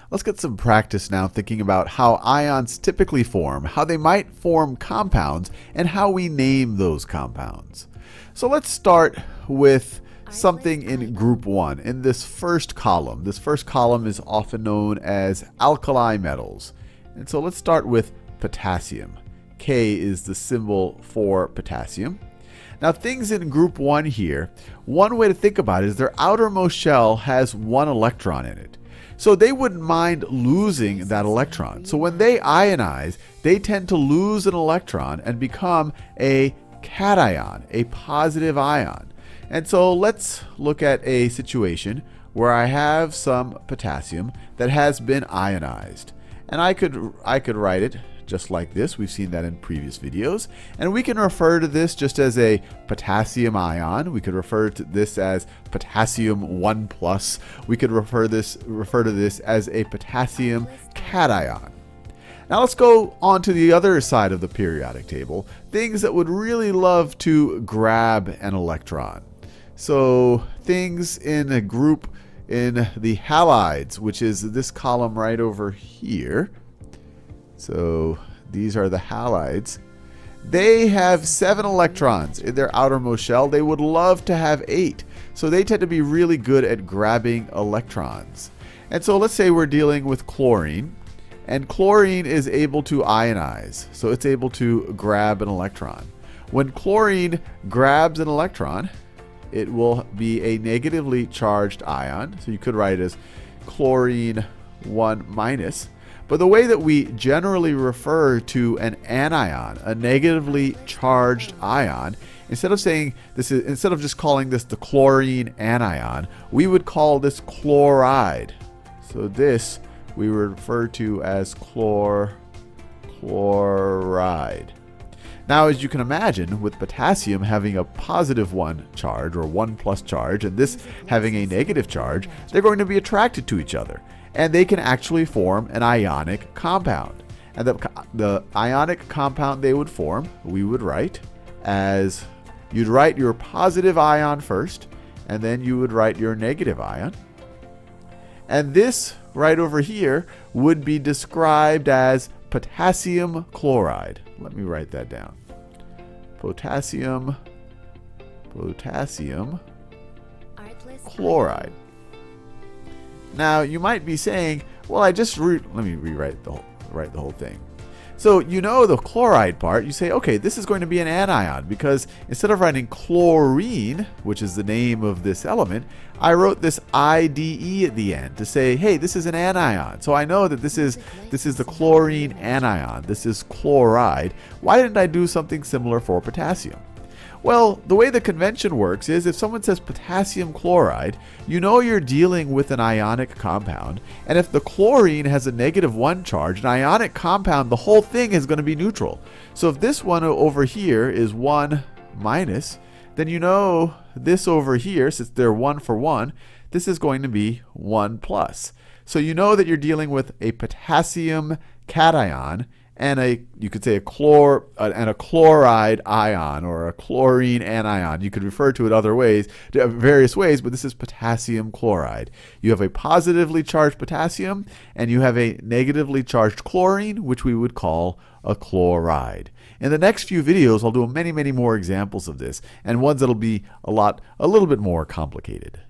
Let's get some practice now thinking about how ions typically form, how they might form compounds, and how we name those compounds. So let's start with something in group 1, in this first column. This first column is often known as alkali metals. And so let's start with potassium. K is the symbol for potassium. Now things in group 1 here, one way to think about it is their outermost shell has 1 electron in it. So they wouldn't mind losing that electron. So when they ionize, they tend to lose an electron and become a cation, a positive ion. And so let's look at a situation where I have some potassium that has been ionized. And I could write it just like this. We've seen that in previous videos. And we can refer to this just as a potassium ion. We could refer to this as potassium 1+. We could refer to this as a potassium cation. Now let's go on to the other side of the periodic table, things that would really love to grab an electron. So things in a group in the halides, which is this column right over here. So these are the halides. They have 7 electrons in their outermost shell. They would love to have 8. So they tend to be really good at grabbing electrons. And so let's say we're dealing with chlorine. And chlorine is able to ionize. So it's able to grab an electron. When chlorine grabs an electron, it will be a negatively charged ion. So you could write it as chlorine 1-. But the way that we generally refer to an anion, a negatively charged ion, instead of just calling this the chlorine anion, we would call this chloride. So this we refer to as chloride. Now, as you can imagine, with potassium having a positive 1 charge, or 1+ charge, and this having a negative charge, they're going to be attracted to each other. And they can actually form an ionic compound. And the ionic compound they would form, we would write as, you'd write your positive ion first, and then you would write your negative ion. And this right over here would be described as potassium chloride. Let me write that down. Potassium chloride. Now you might be saying, well, let me rewrite the whole thing. So you know the chloride part, you say, okay, this is going to be an anion, because instead of writing chlorine, which is the name of this element, I wrote this IDE at the end to say, hey, this is an anion. So I know that this is the chlorine anion. This is chloride. Why didn't I do something similar for potassium? Well, the way the convention works is if someone says potassium chloride, you know you're dealing with an ionic compound. And if the chlorine has a -1 charge, an ionic compound, the whole thing is going to be neutral. So if this one over here is 1-, then you know this over here, since they're 1 for 1, this is going to be 1+. So you know that you're dealing with a potassium cation and you could say a chloride ion, or a chlorine anion. You could refer to it various ways, but this is potassium chloride. You have a positively charged potassium, and you have a negatively charged chlorine, which we would call a chloride. In the next few videos, I'll do many more examples of this, and ones that'll be a little bit more complicated.